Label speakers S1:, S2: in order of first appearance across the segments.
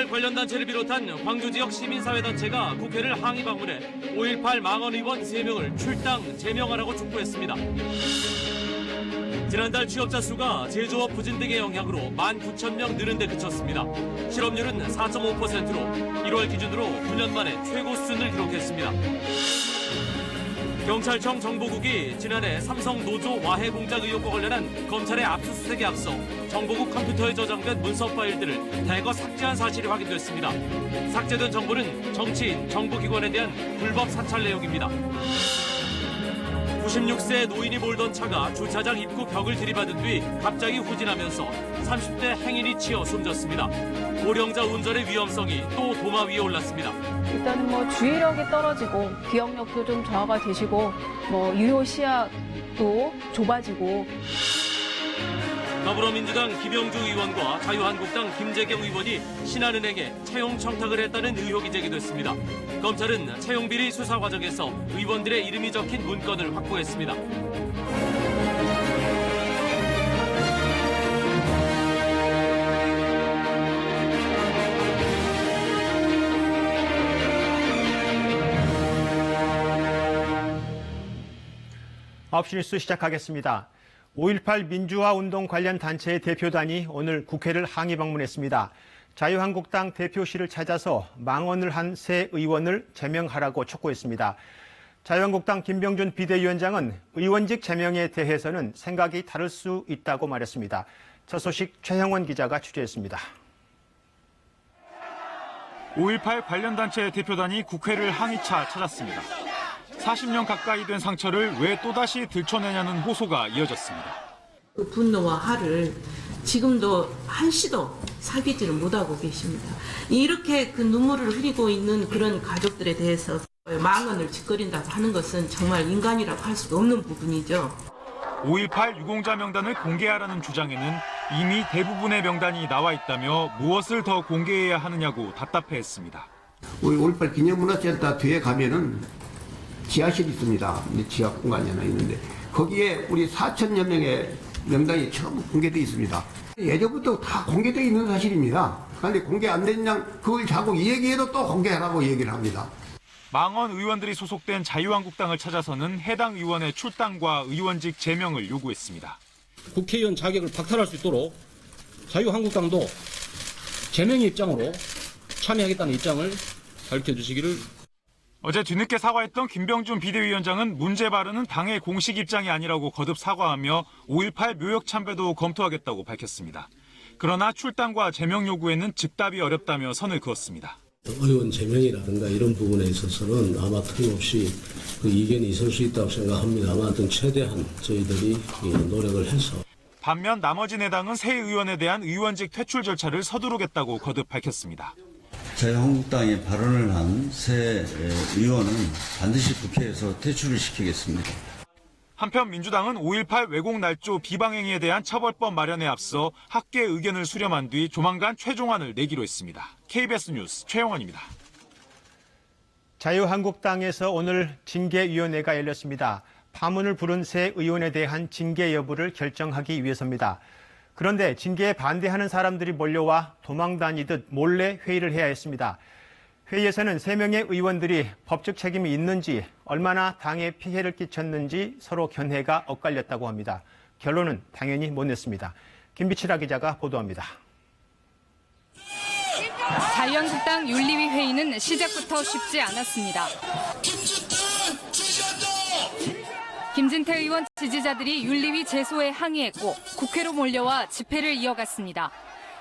S1: 5.18 관련 단체를 비롯한 광주 지역 시민사회단체가 국회를 항의 방문해 5.18 망언 의원 3명을 출당 제명하라고 촉구했습니다. 지난달 취업자 수가 제조업 부진 등의 영향으로 19,000명 늘은 데 그쳤습니다. 실업률은 4.5%로 1월 기준으로 9년 만에 최고 수준을 기록했습니다. 경찰청 정보국이 지난해 삼성 노조 와해 공작 의혹과 관련한 검찰의 압수수색에 앞서 정보국 컴퓨터에 저장된 문서 파일들을 대거 삭제한 사실이 확인됐습니다. 삭제된 정보는 정치인, 정보기관에 대한 불법 사찰 내용입니다. 96세 노인이 몰던 차가 주차장 입구 벽을 들이받은 뒤 갑자기 후진하면서 30대 행인이 치여 숨졌습니다. 고령자 운전의 위험성이 또 도마 위에 올랐습니다.
S2: 일단은 주의력이 떨어지고 기억력도 좀 저하가 되시고 유효 시야도 좁아지고.
S1: 더불어민주당 김영주 의원과 자유한국당 김재경 의원이 신한은행에 채용 청탁을 했다는 의혹이 제기됐습니다. 검찰은 채용 비리 수사 과정에서 의원들의 이름이 적힌 문건을 확보했습니다.
S3: 아홉시 뉴스 시작하겠습니다. 5.18 민주화 운동 관련 단체의 대표단이 오늘 국회를 항의 방문했습니다. 자유한국당 대표실을 찾아서 망언을 한 새 의원을 제명하라고 촉구했습니다. 자유한국당 김병준 비대위원장은 의원직 제명에 대해서는 생각이 다를 수 있다고 말했습니다. 저 소식 최형원 기자가 취재했습니다.
S4: 5.18 관련 단체 대표단이 국회를 항의차 찾았습니다. 40년 가까이 된 상처를 왜 또다시 들춰내냐는 호소가 이어졌습니다.
S5: 그 분노와 화를 지금도 한시도 사귀지를 못하고 계십니다. 이렇게 그 눈물을 흘리고 있는 그런 가족들에 대해서 망언을 짓거린다고 하는 것은 정말 인간이라고 할 수도 없는 부분이죠.
S4: 5.18 유공자 명단을 공개하라는 주장에는 이미 대부분의 명단이 나와 있다며 무엇을 더 공개해야 하느냐고 답답해했습니다.
S6: 우리 5.18 기념문화센터 뒤에 가면은 지하실이 있습니다. 지하 공간이 하나 있는데 거기에 우리 4,000여 명의 명단이 처음 공개되어 있습니다. 예전부터 다 공개되어 있는 사실입니다. 그런데 공개 안 됐냐 그걸 자꾸 얘기해도 또 공개하라고 얘기를 합니다.
S4: 망언 의원들이 소속된 자유한국당을 찾아서는 해당 의원의 출당과 의원직 제명을 요구했습니다.
S7: 국회의원 자격을 박탈할 수 있도록 자유한국당도 제명의 입장으로 참여하겠다는 입장을 밝혀주시기를.
S4: 어제 뒤늦게 사과했던 김병준 비대위원장은 문제 발언은 당의 공식 입장이 아니라고 거듭 사과하며 5.18 묘역 참배도 검토하겠다고 밝혔습니다. 그러나 출당과 제명 요구에는 즉답이 어렵다며 선을 그었습니다.
S8: 의원 제명이라든가 이런 부분에 있어서는 아마 틀림없이 그 이견이 있을 수 있다고 생각합니다만 하여튼 최대한 저희들이 노력을 해서.
S4: 반면 나머지 네 당은 새 의원에 대한 의원직 퇴출 절차를 서두르겠다고 거듭 밝혔습니다.
S9: 자유한국당이 발언을 한 새 의원은 반드시 국회에서 퇴출을 시키겠습니다.
S4: 한편 민주당은 5.18 왜곡 날조 비방행위에 대한 처벌법 마련에 앞서 학계 의견을 수렴한 뒤 조만간 최종안을 내기로 했습니다. KBS 뉴스 최영원입니다.
S3: 자유한국당에서 오늘 징계위원회가 열렸습니다. 파문을 부른 새 의원에 대한 징계 여부를 결정하기 위해서입니다. 그런데 징계에 반대하는 사람들이 몰려와 도망다니듯 몰래 회의를 해야 했습니다. 회의에서는 3명의 의원들이 법적 책임이 있는지, 얼마나 당에 피해를 끼쳤는지 서로 견해가 엇갈렸다고 합니다. 결론은 당연히 못 냈습니다. 김비치라 기자가 보도합니다.
S10: 자유한국당 윤리위 회의는 시작부터 쉽지 않았습니다. 김진태 의원 지지자들이 윤리위 제소에 항의했고 국회로 몰려와 집회를 이어갔습니다.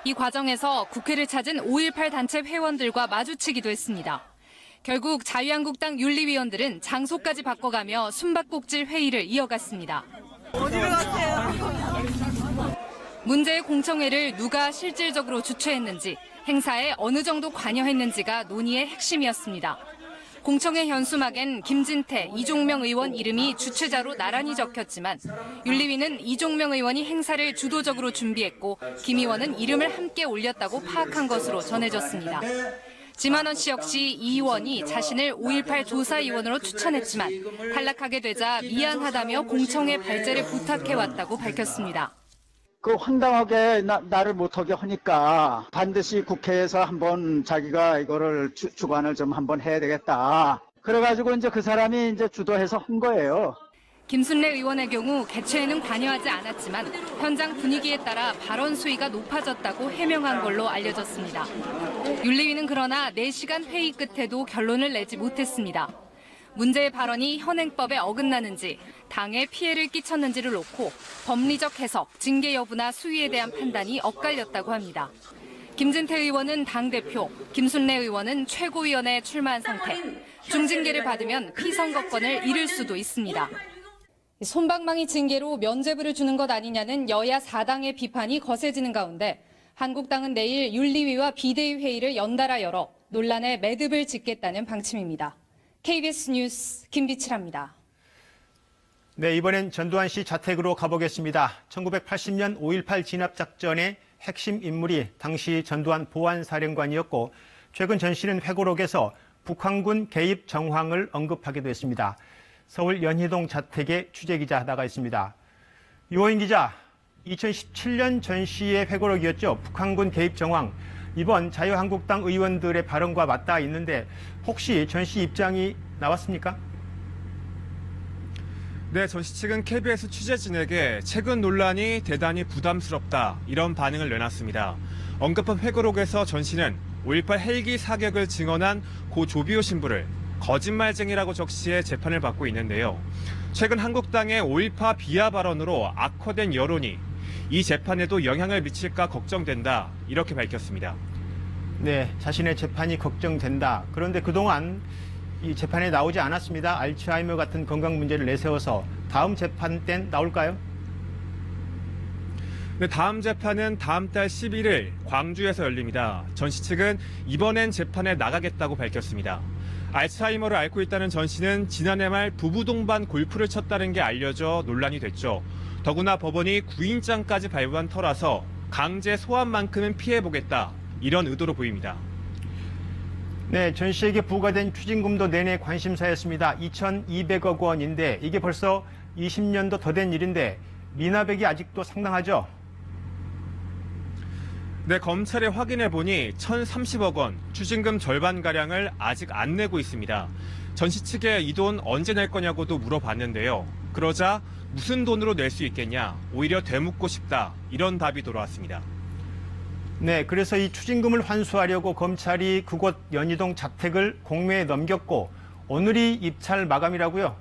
S10: 이 과정에서 국회를 찾은 5.18 단체 회원들과 마주치기도 했습니다. 결국 자유한국당 윤리위원들은 장소까지 바꿔가며 숨바꼭질 회의를 이어갔습니다.
S11: 어디로 가세요?
S10: 문제의 공청회를 누가 실질적으로 주최했는지, 행사에 어느 정도 관여했는지가 논의의 핵심이었습니다. 공청회 현수막엔 김진태, 이종명 의원 이름이 주최자로 나란히 적혔지만 윤리위는 이종명 의원이 행사를 주도적으로 준비했고 김 의원은 이름을 함께 올렸다고 파악한 것으로 전해졌습니다. 지만원 씨 역시 이 의원이 자신을 5.18 조사위원으로 추천했지만 탈락하게 되자 미안하다며 공청회 발제를 부탁해왔다고 밝혔습니다.
S12: 그 황당하게 나를 못하게 하니까 반드시 국회에서 한번 자기가 이거를 주관을 좀 한번 해야 되겠다. 그래가지고 이제 그 사람이 이제 주도해서 한 거예요.
S10: 김순례 의원의 경우 개최에는 관여하지 않았지만 현장 분위기에 따라 발언 수위가 높아졌다고 해명한 걸로 알려졌습니다. 윤리위는 그러나 4시간 회의 끝에도 결론을 내지 못했습니다. 문제의 발언이 현행법에 어긋나는지, 당에 피해를 끼쳤는지를 놓고 법리적 해석, 징계 여부나 수위에 대한 판단이 엇갈렸다고 합니다. 김진태 의원은 당대표, 김순례 의원은 최고위원회에 출마한 상태. 중징계를 받으면 피선거권을 잃을 수도 있습니다. 솜방망이 징계로 면죄부를 주는 것 아니냐는 여야 4당의 비판이 거세지는 가운데 한국당은 내일 윤리위와 비대위 회의를 연달아 열어 논란에 매듭을 짓겠다는 방침입니다. KBS 뉴스 김비치라입니다.
S3: 네, 이번엔 전두환 씨 자택으로 가보겠습니다. 1980년 5.18 진압작전의 핵심 인물이 당시 전두환 보안사령관이었고 최근 전 씨는 회고록에서 북한군 개입 정황을 언급하기도 했습니다. 서울 연희동 자택에 취재기자 나가 있습니다. 유호인 기자, 2017년 전 씨의 회고록이었죠. 북한군 개입 정황. 이번 자유한국당 의원들의 발언과 맞닿아 있는데 혹시 전 씨 입장이 나왔습니까?
S13: 네, 전 씨 측은 KBS 취재진에게 최근 논란이 대단히 부담스럽다 이런 반응을 내놨습니다. 언급한 회고록에서 전 씨는 5.18 헬기 사격을 증언한 고 조비오 신부를 거짓말쟁이라고 적시해 재판을 받고 있는데요. 최근 한국당의 5.18 비하 발언으로 악화된 여론이 이 재판에도 영향을 미칠까 걱정된다 이렇게 밝혔습니다.
S3: 네, 자신의 재판이 걱정된다. 그런데 그동안 이 재판에 나오지 않았습니다. 알츠하이머 같은 건강 문제를 내세워서 다음 재판 땐 나올까요?
S13: 네, 다음 재판은 다음 달 11일 광주에서 열립니다. 전 씨 측은 이번엔 재판에 나가겠다고 밝혔습니다. 알츠하이머를 앓고 있다는 전 씨는 지난해 말 부부 동반 골프를 쳤다는 게 알려져 논란이 됐죠. 더구나 법원이 구인장까지 발부한 터라서 강제 소환만큼은 피해보겠다 이런 의도로 보입니다.
S3: 네, 전 씨에게 부과된 추징금도 내내 관심사였습니다. 2,200억 원인데 이게 벌써 20년도 더 된 일인데 미납액이 아직도 상당하죠?
S13: 네, 검찰에 확인해 보니 1,030억 원, 추징금 절반가량을 아직 안 내고 있습니다. 전 씨 측에 이 돈 언제 낼 거냐고도 물어봤는데요. 그러자 무슨 돈으로 낼 수 있겠냐, 오히려 되묻고 싶다, 이런 답이 돌아왔습니다.
S3: 네, 그래서 이 추징금을 환수하려고 검찰이 그곳 연희동 자택을 공매에 넘겼고 오늘이 입찰 마감이라고요?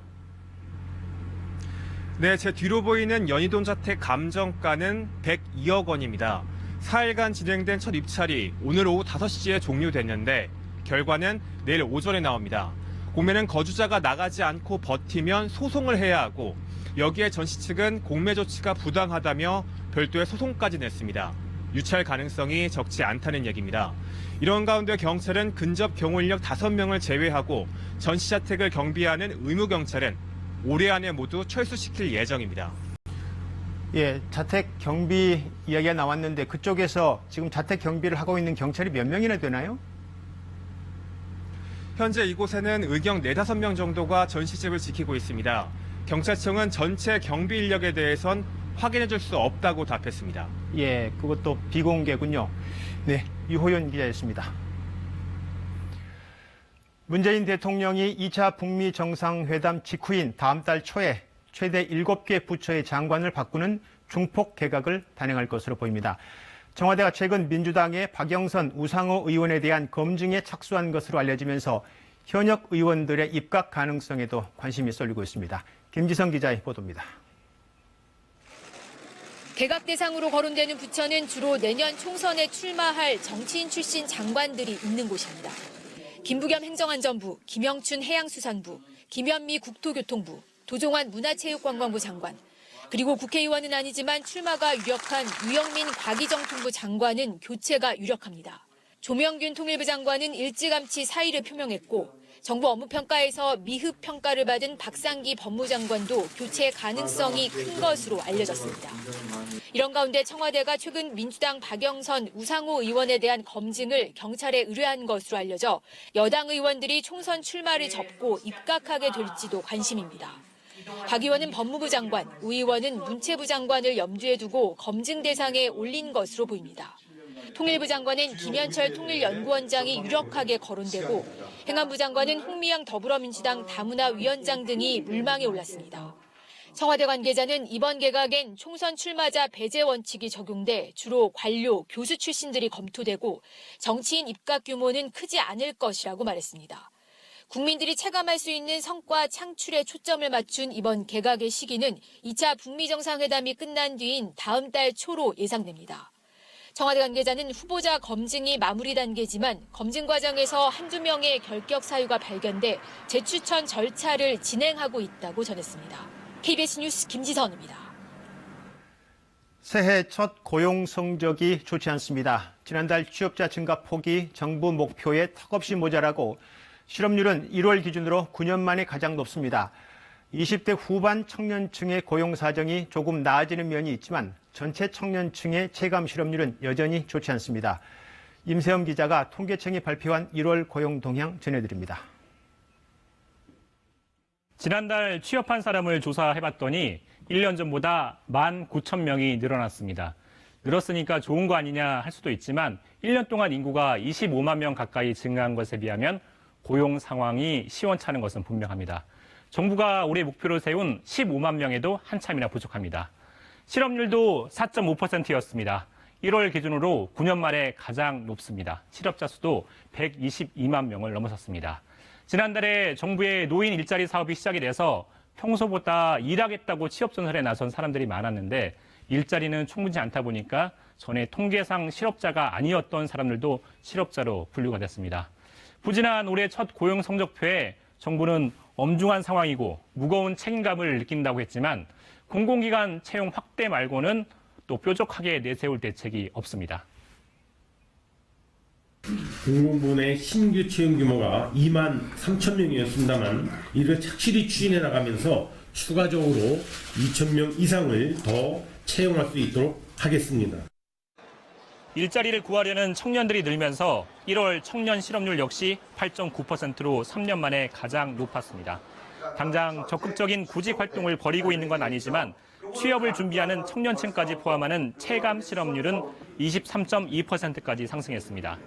S13: 네, 제 뒤로 보이는 연희동 자택 감정가는 102억 원입니다. 4일간 진행된 첫 입찰이 오늘 오후 5시에 종료됐는데 결과는 내일 오전에 나옵니다. 공매는 거주자가 나가지 않고 버티면 소송을 해야 하고 여기에 전 씨 측은 공매 조치가 부당하다며 별도의 소송까지 냈습니다. 유찰 가능성이 적지 않다는 얘기입니다. 이런 가운데 경찰은 근접 경호 인력 5명을 제외하고 전 씨 자택을 경비하는 의무 경찰은 올해 안에 모두 철수시킬 예정입니다.
S3: 예, 자택 경비 이야기가 나왔는데 그쪽에서 지금 자택 경비를 하고 있는 경찰이 몇 명이나 되나요?
S13: 현재 이곳에는 의경 4-5명 정도가 전 씨 집을 지키고 있습니다. 경찰청은 전체 경비 인력에 대해선 확인해 줄 수 없다고 답했습니다.
S3: 예, 그것도 비공개군요. 네, 유호연 기자였습니다. 문재인 대통령이 2차 북미 정상회담 직후인 다음 달 초에 최대 7개 부처의 장관을 바꾸는 중폭 개각을 단행할 것으로 보입니다. 청와대가 최근 민주당의 박영선, 우상호 의원에 대한 검증에 착수한 것으로 알려지면서 현역 의원들의 입각 가능성에도 관심이 쏠리고 있습니다. 김지성 기자의 보도입니다.
S14: 개각 대상으로 거론되는 부처는 주로 내년 총선에 출마할 정치인 출신 장관들이 있는 곳입니다. 김부겸 행정안전부, 김영춘 해양수산부, 김현미 국토교통부, 도종환 문화체육관광부 장관, 그리고 국회의원은 아니지만 출마가 유력한 유영민 과기정통부 장관은 교체가 유력합니다. 조명균 통일부 장관은 일찌감치 사의를 표명했고 정부 업무평가에서 미흡 평가를 받은 박상기 법무장관도 교체 가능성이 큰 것으로 알려졌습니다. 이런 가운데 청와대가 최근 민주당 박영선, 우상호 의원에 대한 검증을 경찰에 의뢰한 것으로 알려져 여당 의원들이 총선 출마를 접고 입각하게 될지도 관심입니다. 박 의원은 법무부 장관, 우 의원은 문체부 장관을 염두에 두고 검증 대상에 올린 것으로 보입니다. 통일부 장관은 김현철 통일연구원장이 유력하게 거론되고 행안부 장관은 홍미향 더불어민주당 다문화 위원장 등이 물망에 올랐습니다. 청와대 관계자는 이번 개각엔 총선 출마자 배제 원칙이 적용돼 주로 관료, 교수 출신들이 검토되고 정치인 입각 규모는 크지 않을 것이라고 말했습니다. 국민들이 체감할 수 있는 성과 창출에 초점을 맞춘 이번 개각의 시기는 2차 북미 정상회담이 끝난 뒤인 다음 달 초로 예상됩니다. 청와대 관계자는 후보자 검증이 마무리 단계지만 검증 과정에서 한두 명의 결격 사유가 발견돼 재추천 절차를 진행하고 있다고 전했습니다. KBS 뉴스 김지선입니다.
S3: 새해 첫 고용 성적이 좋지 않습니다. 지난달 취업자 증가 폭이 정부 목표에 턱없이 모자라고 실업률은 1월 기준으로 9년 만에 가장 높습니다. 20대 후반 청년층의 고용 사정이 조금 나아지는 면이 있지만 전체 청년층의 체감 실업률은 여전히 좋지 않습니다. 임세엄 기자가 통계청이 발표한 1월 고용 동향 전해드립니다.
S15: 지난달 취업한 사람을 조사해봤더니 1년 전보다 19,000명이 늘어났습니다. 늘었으니까 좋은 거 아니냐 할 수도 있지만 1년 동안 인구가 25만 명 가까이 증가한 것에 비하면 고용 상황이 시원찮은 것은 분명합니다. 정부가 올해 목표로 세운 15만 명에도 한참이나 부족합니다. 실업률도 4.5%였습니다. 1월 기준으로 9년 만에 가장 높습니다. 실업자 수도 122만 명을 넘어섰습니다. 지난달에 정부의 노인 일자리 사업이 시작이 돼서 평소보다 일하겠다고 취업 전선에 나선 사람들이 많았는데 일자리는 충분치 않다 보니까 전에 통계상 실업자가 아니었던 사람들도 실업자로 분류가 됐습니다. 부진한 올해 첫 고용 성적표에 정부는 엄중한 상황이고 무거운 책임감을 느낀다고 했지만 공공기관 채용 확대 말고는 또 뾰족하게 내세울 대책이 없습니다.
S16: 공공부문의 신규 채용 규모가 2만 3천 명이었습니다만 이를 착실히 추진해 나가면서 추가적으로 2천 명 이상을 더 채용할 수 있도록 하겠습니다.
S15: 일자리를 구하려는 청년들이 늘면서 1월 청년 실업률 역시 8.9%로 3년 만에 가장 높았습니다. 당장 적극적인 구직 활동을 벌이고 있는 건 아니지만 취업을 준비하는 청년층까지 포함하는 체감 실업률은 23.2%까지 상승했습니다.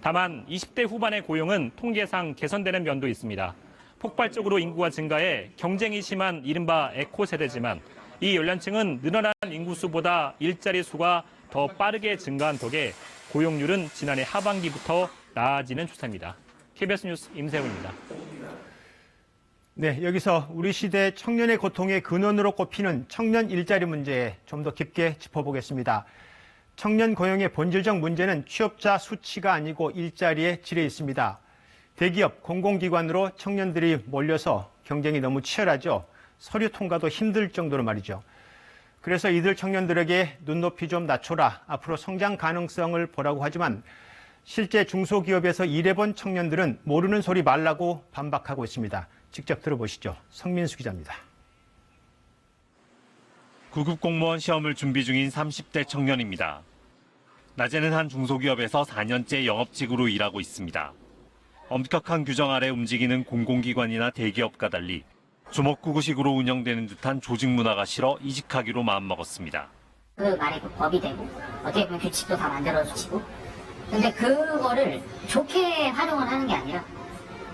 S15: 다만 20대 후반의 고용은 통계상 개선되는 면도 있습니다. 폭발적으로 인구가 증가해 경쟁이 심한 이른바 에코 세대지만 이 연령층은 늘어난 인구 수보다 일자리 수가 더 빠르게 증가한 덕에 고용률은 지난해 하반기부터 나아지는 추세입니다. KBS 뉴스 임세훈입니다.
S3: 네, 여기서 우리 시대 청년의 고통의 근원으로 꼽히는 청년 일자리 문제 좀 더 깊게 짚어보겠습니다. 청년 고용의 본질적 문제는 취업자 수치가 아니고 일자리의 질에 있습니다. 대기업, 공공기관으로 청년들이 몰려서 경쟁이 너무 치열하죠. 서류 통과도 힘들 정도로 말이죠. 그래서 이들 청년들에게 눈높이 좀 낮춰라, 앞으로 성장 가능성을 보라고 하지만 실제 중소기업에서 일해본 청년들은 모르는 소리 말라고 반박하고 있습니다. 직접 들어보시죠. 성민수 기자입니다.
S17: 9급 공무원 시험을 준비 중인 30대 청년입니다. 낮에는 한 중소기업에서 4년째 영업직으로 일하고 있습니다. 엄격한 규정 아래 움직이는 공공기관이나 대기업과 달리 주먹구구식으로 운영되는 듯한 조직 문화가 싫어 이직하기로 마음먹었습니다.
S18: 그 말에 그 법이 되고 어떻게 보면 규칙도 다 만들어주시고 근데 그거를 좋게 활용을 하는 게 아니라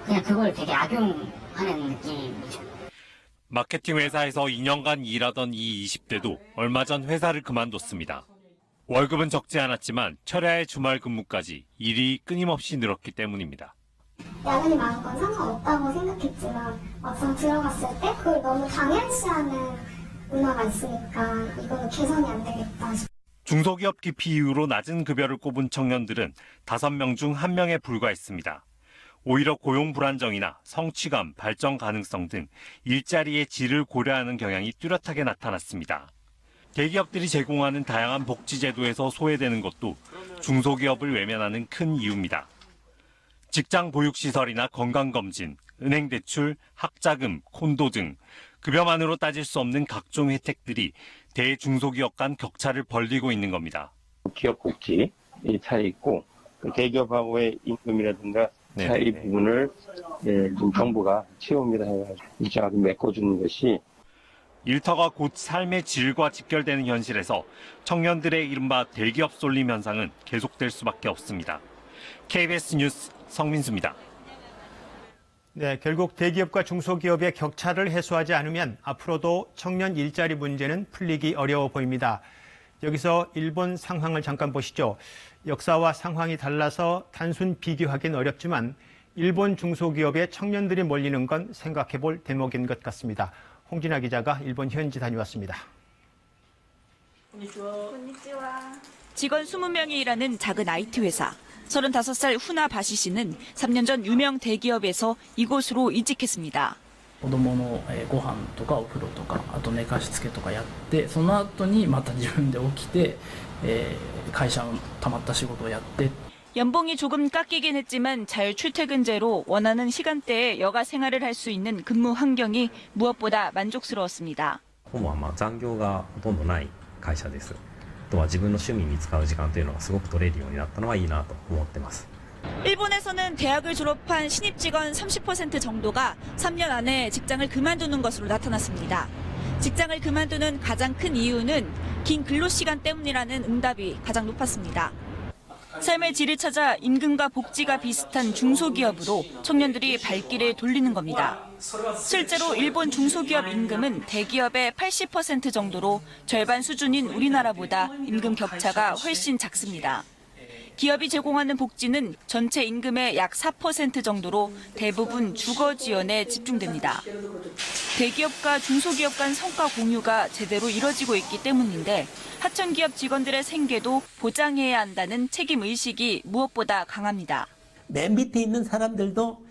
S18: 그냥 그걸 되게 악용하는 느낌이죠.
S17: 마케팅 회사에서 2년간 일하던 이 20대도 얼마 전 회사를 그만뒀습니다. 월급은 적지 않았지만 철야의 주말 근무까지 일이 끊임없이 늘었기 때문입니다.
S19: 야근이 많은 건 상관없다고 생각했지만 막상 들어갔을 때 그걸 너무 당연시하는 문화가 있으니까 이거는 개선이 안 되겠다 싶어요.
S17: 중소기업 기피 이후로 낮은 급여를 꼽은 청년들은 5명 중 1명에 불과했습니다. 오히려 고용 불안정이나 성취감, 발전 가능성 등 일자리의 질을 고려하는 경향이 뚜렷하게 나타났습니다. 대기업들이 제공하는 다양한 복지제도에서 소외되는 것도 중소기업을 외면하는 큰 이유입니다. 직장 보육시설이나 건강검진, 은행대출, 학자금, 콘도 등 급여만으로 따질 수 없는 각종 혜택들이 대중소기업 간 격차를 벌리고 있는 겁니다.
S20: 기업 복지 이 차이 있고 대기업하고의 임금이라든가 차이 부분을 좀 정부가 채웁니다 해가지고 일정하게 메꿔주는 것이
S17: 일터가 곧 삶의 질과 직결되는 현실에서 청년들의 이른바 대기업 쏠림 현상은 계속될 수밖에 없습니다. KBS 뉴스 성민수입니다.
S3: 네, 결국 대기업과 중소기업의 격차를 해소하지 않으면 앞으로도 청년 일자리 문제는 풀리기 어려워 보입니다. 여기서 일본 상황을 잠깐 보시죠. 역사와 상황이 달라서 단순 비교하기는 어렵지만 일본 중소기업에 청년들이 몰리는 건 생각해 볼 대목인 것 같습니다. 홍진아 기자가 일본 현지 다녀왔습니다.
S11: 직원 20명이 일하는 작은 IT 회사. 35살 후나 바시 씨는 3년 전 유명 대기업에서 이곳으로 이직했습니다.
S21: 子供のご飯とかお風呂とかあと寝かしつけとかやってその後にまた自分で起きて会社のたまった仕事をやって
S11: 연봉이 조금 깎이긴 했지만 자율 출퇴근제로 원하는 시간대에 여가 생활을 할 수 있는 근무 환경이 무엇보다 만족스러웠습니다.
S22: ほぼ残業がほとんどない会社です。あとは自分の趣味に使う時間というのがすごく取れるようになったのはいいなと思ってます。
S11: 일본에서는 대학을 졸업한 신입 직원 30% 정도가 3년 안에 직장을 그만두는 것으로 나타났습니다. 직장을 그만두는 가장 큰 이유는 긴 근로시간 때문이라는 응답이 가장 높았습니다. 삶의 질을 찾아 임금과 복지가 비슷한 중소기업으로 청년들이 발길을 돌리는 겁니다. 실제로 일본 중소기업 임금은 대기업의 80% 정도로 절반 수준인 우리나라보다 임금 격차가 훨씬 작습니다. 기업이 제공하는 복지는 전체 임금의 약 4% 정도로 대부분 주거 지원에 집중됩니다. 대기업과 중소기업 간 성과 공유가 제대로 이뤄지고 있기 때문인데 하청기업 직원들의 생계도 보장해야 한다는 책임의식이 무엇보다 강합니다.
S23: 맨 밑에 있는 사람들도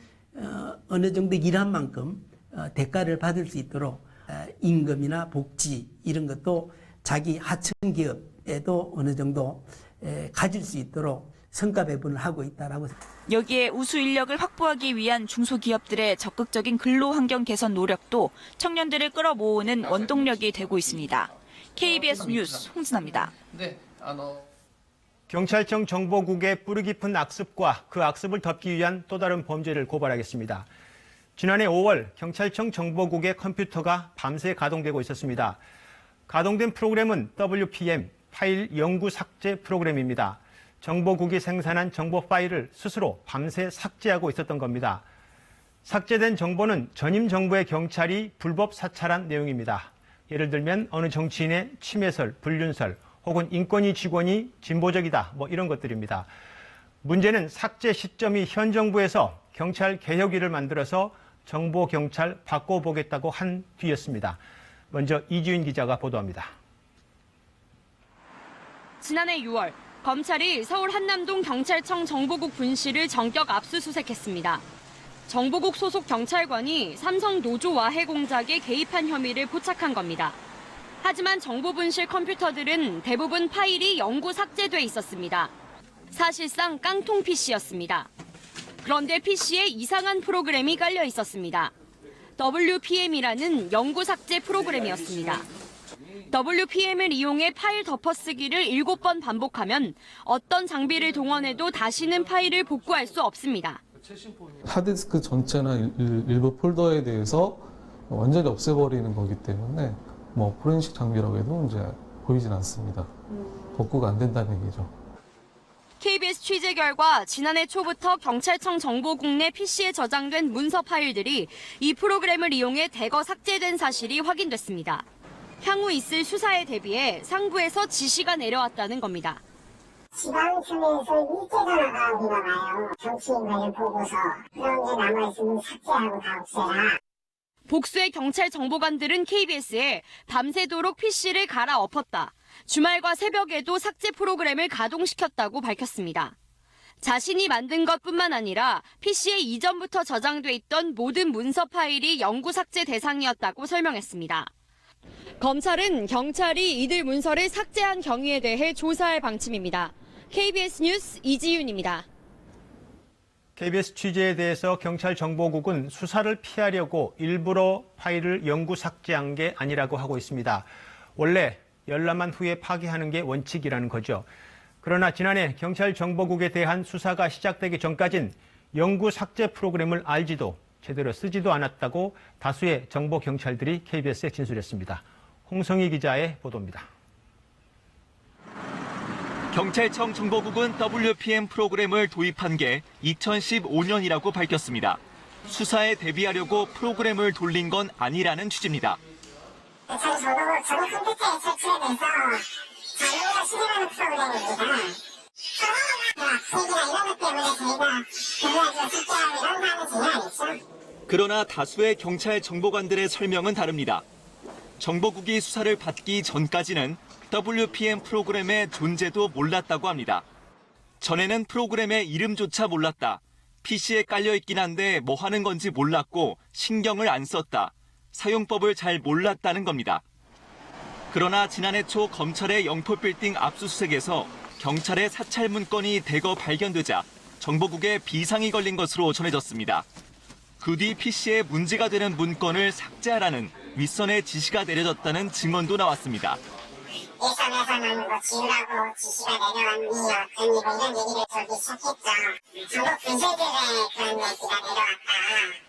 S23: 어느 정도 일한 만큼 대가를 받을 수 있도록 임금이나 복지 이런 것도 자기 하청기업에도 어느 정도 가질 수 있도록 성과 배분을 하고 있다라고.
S11: 여기에 우수 인력을 확보하기 위한 중소기업들의 적극적인 근로환경 개선 노력도 청년들을 끌어모으는 원동력이 되고 있습니다. KBS 뉴스 홍진아입니다.
S3: 경찰청 정보국의 뿌리 깊은 악습과 그 악습을 덮기 위한 또 다른 범죄를 고발하겠습니다. 지난해 5월 경찰청 정보국의 컴퓨터가 밤새 가동되고 있었습니다. 가동된 프로그램은 WPM, 파일 영구 삭제 프로그램입니다. 정보국이 생산한 정보 파일을 스스로 밤새 삭제하고 있었던 겁니다. 삭제된 정보는 전임 정부의 경찰이 불법 사찰한 내용입니다. 예를 들면 어느 정치인의 침해설, 불륜설, 혹은 인권위 직원이 진보적이다, 이런 것들입니다. 문제는 삭제 시점이 현 정부에서 경찰 개혁위를 만들어서 정보경찰 바꿔보겠다고 한 뒤였습니다. 먼저 이지윤 기자가 보도합니다.
S24: 지난해 6월 검찰이 서울 한남동 경찰청 정보국 분실을 전격 압수수색했습니다. 정보국 소속 경찰관이 삼성 노조 와해 공작에 개입한 혐의를 포착한 겁니다. 하지만 정보 분실 컴퓨터들은 대부분 파일이 영구 삭제돼 있었습니다. 사실상 깡통 PC였습니다. 그런데 PC에 이상한 프로그램이 깔려 있었습니다. WPM이라는 영구 삭제 프로그램이었습니다. WPM을 이용해 파일 덮어쓰기를 7번 반복하면 어떤 장비를 동원해도 다시는 파일을 복구할 수 없습니다.
S25: 하드디스크 전체나 일부 폴더에 대해서 완전히 없애버리는 거기 때문에 포렌식 장비라고 해도 이제 보이진 않습니다. 복구가 안 된다는 얘기죠.
S24: KBS 취재 결과 지난해 초부터 경찰청 정보국 내 PC에 저장된 문서 파일들이 이 프로그램을 이용해 대거 삭제된 사실이 확인됐습니다. 향후 있을 수사에 대비해 상부에서 지시가 내려왔다는 겁니다.
S19: 지방청에서 일제 전화가 오나 봐요. 정치인 관련 보고서 그런 게 남아있으면 삭제하고 다 없애라.
S24: 복수의 경찰 정보관들은 KBS에 밤새도록 PC를 갈아 엎었다. 주말과 새벽에도 삭제 프로그램을 가동시켰다고 밝혔습니다. 자신이 만든 것뿐만 아니라 PC에 이전부터 저장돼 있던 모든 문서 파일이 영구 삭제 대상이었다고 설명했습니다. 검찰은 경찰이 이들 문서를 삭제한 경위에 대해 조사할 방침입니다. KBS 뉴스 이지윤입니다.
S3: KBS 취재에 대해서 경찰정보국은 수사를 피하려고 일부러 파일을 영구 삭제한 게 아니라고 하고 있습니다. 원래 열람한 후에 파기하는 게 원칙이라는 거죠. 그러나 지난해 경찰정보국에 대한 수사가 시작되기 전까진 영구 삭제 프로그램을 알지도 제대로 쓰지도 않았다고 다수의 정보 경찰들이 KBS에 진술했습니다. 홍성희 기자의 보도입니다.
S1: 경찰청 정보국은 WPM 프로그램을 도입한 게 2015년이라고 밝혔습니다. 수사에 대비하려고 프로그램을 돌린 건 아니라는 취지입니다.
S19: 저희 컴퓨터에 설치돼서 자료가 실행하는 프로그램입니다. 학생이나 이런 것 때문에 저희가 그거가지고 숙제하고 이런 거 하는 전혀 아니죠.
S1: 그러나 다수의 경찰 정보관들의 설명은 다릅니다. 정보국이 수사를 받기 전까지는 WPM 프로그램의 존재도 몰랐다고 합니다. 전에는 프로그램의 이름조차 몰랐다. PC에 깔려있긴 한데 뭐 하는 건지 몰랐고 신경을 안 썼다. 사용법을 잘 몰랐다는 겁니다. 그러나 지난해 초 검찰의 영포빌딩 압수수색에서 경찰의 사찰 문건이 대거 발견되자 정보국에 비상이 걸린 것으로 전해졌습니다. 그 뒤 PC에 문제가 되는 문건을 삭제하라는 윗선의 지시가 내려졌다는 증언도 나왔습니다.
S19: 일선에서는 뭐 지우라고 지시가 내려왔니 어떠니 뭐 이런 얘기를 저기 시작했죠. 정보 분쇄들의 그런 얘기가 내려왔다.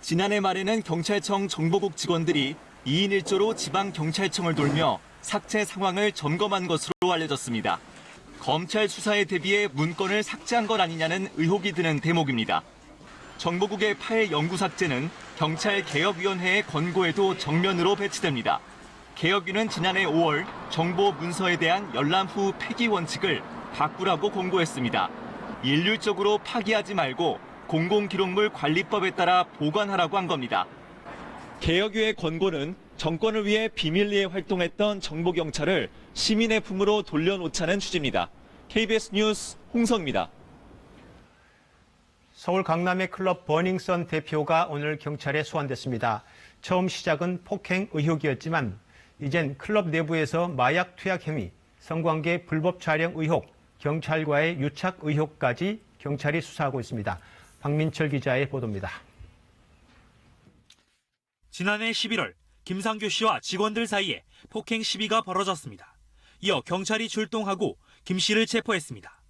S1: 지난해 말에는 경찰청 정보국 직원들이 2인 1조로 지방경찰청을 돌며 삭제 상황을 점검한 것으로 알려졌습니다. 검찰 수사에 대비해 문건을 삭제한 것 아니냐는 의혹이 드는 대목입니다. 정보국의 파일 영구 삭제는 경찰개혁위원회의 권고에도 정면으로 배치됩니다. 개혁위는 지난해 5월 정보 문서에 대한 열람 후 폐기 원칙을 바꾸라고 공고했습니다. 일률적으로 파기하지 말고 공공기록물 관리법에 따라 보관하라고 한 겁니다. 개혁위의 권고는 정권을 위해 비밀리에 활동했던 정보경찰을 시민의 품으로 돌려놓자는 취지입니다. KBS 뉴스 홍성입니다.
S3: 서울 강남의 클럽 버닝썬 대표가 오늘 경찰에 소환됐습니다. 처음 시작은 폭행 의혹이었지만 이젠 클럽 내부에서 마약 투약 혐의, 성관계 불법 촬영 의혹, 경찰과의 유착 의혹까지 경찰이 수사하고 있습니다. 박민철 기자의 보도입니다.
S2: 지난해 11월 김상규 씨와 직원들 사이에 폭행 시비가 벌어졌습니다. 이어 경찰이 출동하고 김 씨를 체포했습니다.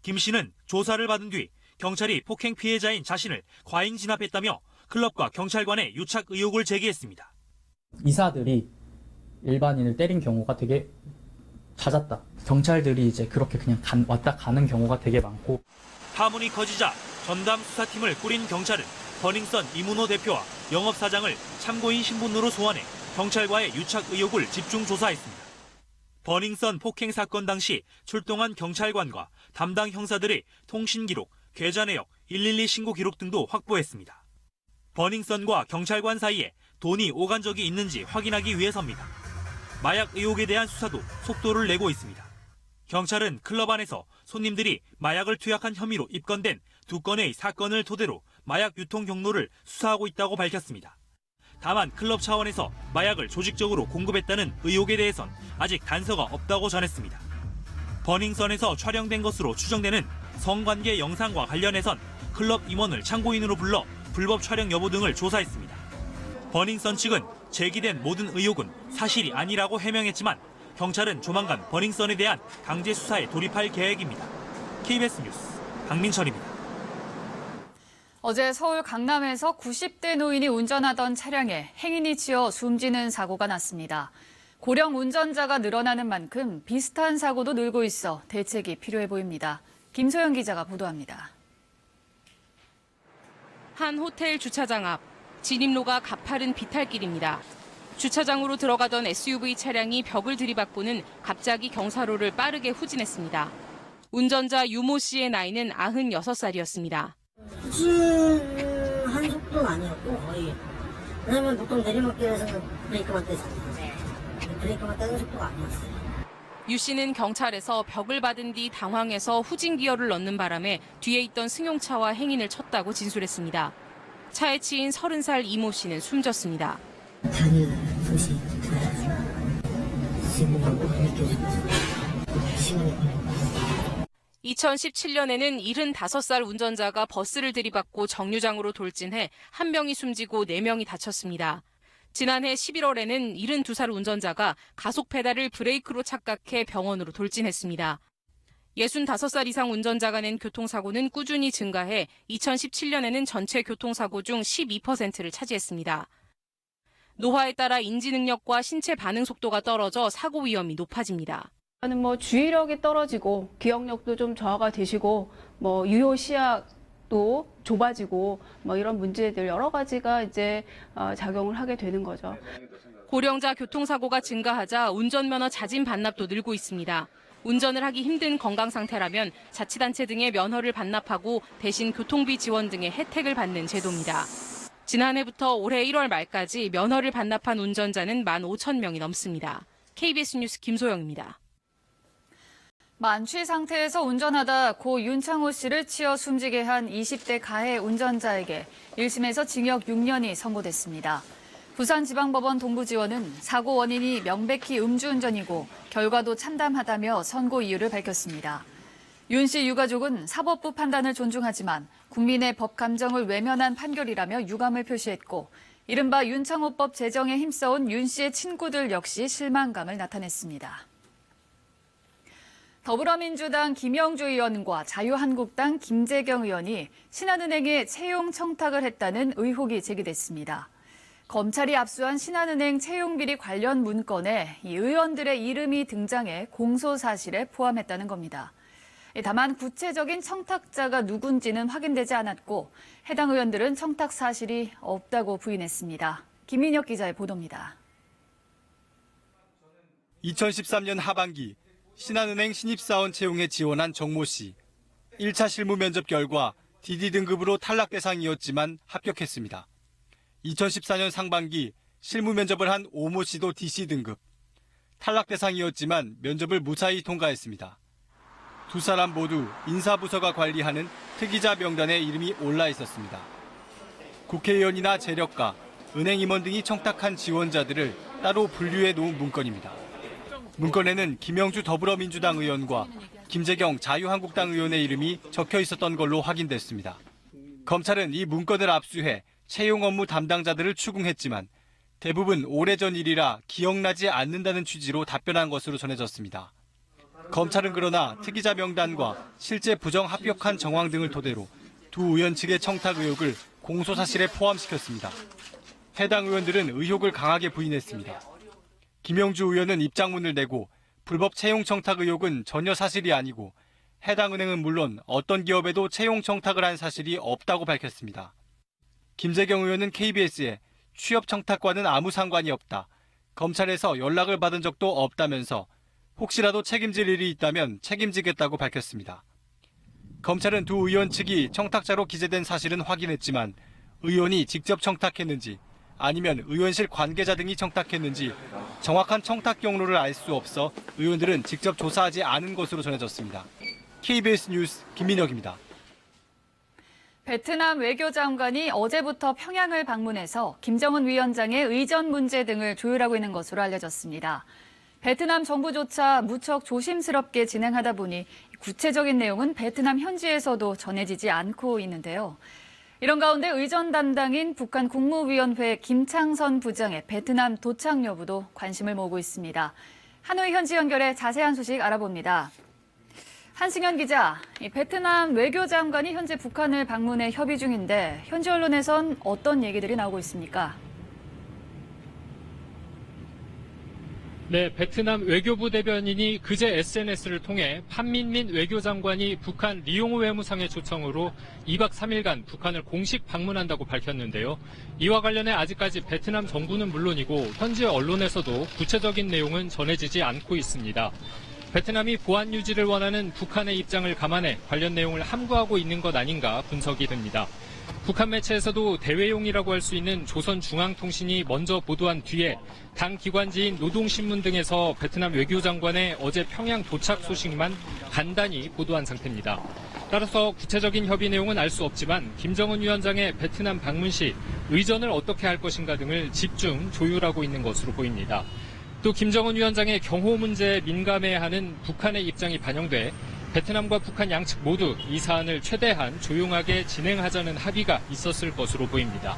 S2: 김 씨는 조사를 받은 뒤 경찰이 폭행 피해자인 자신을 과잉 진압했다며 클럽과 경찰관의 유착 의혹을 제기했습니다.
S21: 이사들이 일반인을 때린 경우가 되게 잦았다. 경찰들이 이제 그렇게 그냥 왔다 가는 경우가 되게 많고.
S2: 파문이 커지자 전담 수사팀을 꾸린 경찰은 버닝썬 이문호 대표와 영업사장을 참고인 신분으로 소환해 경찰과의 유착 의혹을 집중 조사했습니다. 버닝썬 폭행 사건 당시 출동한 경찰관과 담당 형사들의 통신 기록, 계좌 내역, 112 신고 기록 등도 확보했습니다. 버닝썬과 경찰관 사이에 돈이 오간 적이 있는지 확인하기 위해서입니다. 마약 의혹에 대한 수사도 속도를 내고 있습니다. 경찰은 클럽 안에서 손님들이 마약을 투약한 혐의로 입건된 2건의 사건을 토대로 마약 유통 경로를 수사하고 있다고 밝혔습니다. 다만 클럽 차원에서 마약을 조직적으로 공급했다는 의혹에 대해선 아직 단서가 없다고 전했습니다. 버닝썬에서 촬영된 것으로 추정되는 성관계 영상과 관련해선 클럽 임원을 참고인으로 불러 불법 촬영 여부 등을 조사했습니다. 버닝썬 측은 제기된 모든 의혹은 사실이 아니라고 해명했지만 경찰은 조만간 버닝썬에 대한 강제 수사에 돌입할 계획입니다. KBS 뉴스 박민철입니다.
S5: 어제 서울 강남에서 90대 노인이 운전하던 차량에 행인이 치여 숨지는 사고가 났습니다. 고령 운전자가 늘어나는 만큼 비슷한 사고도 늘고 있어 대책이 필요해 보입니다. 김소영 기자가 보도합니다.
S10: 한 호텔 주차장 앞, 진입로가 가파른 비탈길입니다. 주차장으로 들어가던 SUV 차량이 벽을 들이받고는 갑자기 경사로를 빠르게 후진했습니다. 운전자 유모 씨의 나이는 96살이었습니다.
S18: 후진한 속도는 아니었고 거의. 왜냐면 보통 내리막길에서는 브레이크만 떼잖아요. 브레이크만 떼는 속도가 아니었어요.
S10: 유 씨는 경찰에서 벽을 받은 뒤 당황해서 후진 기어를 넣는 바람에 뒤에 있던 승용차와 행인을 쳤다고 진술했습니다. 차에 치인 30살 이모 씨는 숨졌습니다.
S18: 자기는 도시 들어가서 신고가 꼭 느껴지면서 시간이 걸렸어요.
S10: 2017년에는 75살 운전자가 버스를 들이받고 정류장으로 돌진해 1명이 숨지고 4명이 다쳤습니다. 지난해 11월에는 72살 운전자가 가속 페달을 브레이크로 착각해 병원으로 돌진했습니다. 65살 이상 운전자가 낸 교통사고는 꾸준히 증가해 2017년에는 전체 교통사고 중 12%를 차지했습니다. 노화에 따라 인지 능력과 신체 반응 속도가 떨어져 사고 위험이 높아집니다.
S4: 주의력이 떨어지고 기억력도 좀 저하가 되시고 유효 시야도 좁아지고 이런 문제들 여러 가지가 이제 작용을 하게 되는 거죠.
S10: 고령자 교통사고가 증가하자 운전면허 자진 반납도 늘고 있습니다. 운전을 하기 힘든 건강 상태라면 자치단체 등의 면허를 반납하고 대신 교통비 지원 등의 혜택을 받는 제도입니다. 지난해부터 올해 1월 말까지 면허를 반납한 운전자는 15,000명이 넘습니다. KBS 뉴스 김소영입니다.
S5: 만취 상태에서 운전하다 고 윤창호 씨를 치어 숨지게 한 20대 가해 운전자에게 1심에서 징역 6년이 선고됐습니다. 부산지방법원 동부지원은 사고 원인이 명백히 음주운전이고 결과도 참담하다며 선고 이유를 밝혔습니다. 윤 씨 유가족은 사법부 판단을 존중하지만 국민의 법 감정을 외면한 판결이라며 유감을 표시했고 이른바 윤창호법 제정에 힘써온 윤 씨의 친구들 역시 실망감을 나타냈습니다. 더불어민주당 김영주 의원과 자유한국당 김재경 의원이 신한은행에 채용 청탁을 했다는 의혹이 제기됐습니다. 검찰이 압수한 신한은행 채용비리 관련 문건에 이 의원들의 이름이 등장해 공소 사실에 포함했다는 겁니다. 다만 구체적인 청탁자가 누군지는 확인되지 않았고 해당 의원들은 청탁 사실이 없다고 부인했습니다. 김민혁 기자의 보도입니다.
S6: 2013년 하반기 신한은행 신입사원 채용에 지원한 정모 씨. 1차 실무 면접 결과 DD 등급으로 탈락 대상이었지만 합격했습니다. 2014년 상반기 실무 면접을 한 오모 씨도 DC 등급. 탈락 대상이었지만 면접을 무사히 통과했습니다. 두 사람 모두 인사부서가 관리하는 특이자 명단에 이름이 올라 있었습니다. 국회의원이나 재력가, 은행 임원 등이 청탁한 지원자들을 따로 분류해 놓은 문건입니다. 문건에는 김영주 더불어민주당 의원과 김재경 자유한국당 의원의 이름이 적혀 있었던 걸로 확인됐습니다. 검찰은 이 문건을 압수해 채용 업무 담당자들을 추궁했지만 대부분 오래전 일이라 기억나지 않는다는 취지로 답변한 것으로 전해졌습니다. 검찰은 그러나 특이자 명단과 실제 부정 합격한 정황 등을 토대로 두 의원 측의 청탁 의혹을 공소사실에 포함시켰습니다. 해당 의원들은 의혹을 강하게 부인했습니다. 김영주 의원은 입장문을 내고 불법 채용 청탁 의혹은 전혀 사실이 아니고 해당 은행은 물론 어떤 기업에도 채용 청탁을 한 사실이 없다고 밝혔습니다. 김재경 의원은 KBS에 취업 청탁과는 아무 상관이 없다. 검찰에서 연락을 받은 적도 없다면서 혹시라도 책임질 일이 있다면 책임지겠다고 밝혔습니다. 검찰은 두 의원 측이 청탁자로 기재된 사실은 확인했지만 의원이 직접 청탁했는지 아니면 의원실 관계자 등이 청탁했는지 정확한 청탁 경로를 알 수 없어 의원들은 직접 조사하지 않은 것으로 전해졌습니다. KBS 뉴스 김민혁입니다.
S5: 베트남 외교장관이 어제부터 평양을 방문해서 김정은 위원장의 의전 문제 등을 조율하고 있는 것으로 알려졌습니다. 베트남 정부조차 무척 조심스럽게 진행하다 보니 구체적인 내용은 베트남 현지에서도 전해지지 않고 있는데요. 이런 가운데 의전 담당인 북한 국무위원회 김창선 부장의 베트남 도착 여부도 관심을 모으고 있습니다. 하노이 현지 연결해 자세한 소식 알아봅니다. 한승현 기자, 베트남 외교장관이 현재 북한을 방문해 협의 중인데 현지 언론에선 어떤 얘기들이 나오고 있습니까?
S7: 네, 베트남 외교부 대변인이 그제 SNS를 통해 판민민 외교장관이 북한 리용호 외무상의 초청으로 2박 3일간 북한을 공식 방문한다고 밝혔는데요. 이와 관련해 아직까지 베트남 정부는 물론이고 현지 언론에서도 구체적인 내용은 전해지지 않고 있습니다. 베트남이 보안 유지를 원하는 북한의 입장을 감안해 관련 내용을 함구하고 있는 것 아닌가 분석이 됩니다. 북한 매체에서도 대외용이라고 할 수 있는 조선중앙통신이 먼저 보도한 뒤에 당 기관지인 노동신문 등에서 베트남 외교장관의 어제 평양 도착 소식만 간단히 보도한 상태입니다. 따라서 구체적인 협의 내용은 알 수 없지만 김정은 위원장의 베트남 방문 시 의전을 어떻게 할 것인가 등을 집중 조율하고 있는 것으로 보입니다. 또 김정은 위원장의 경호 문제에 민감해하는 북한의 입장이 반영돼 베트남과 북한 양측 모두 이 사안을 최대한 조용하게 진행하자는 합의가 있었을 것으로 보입니다.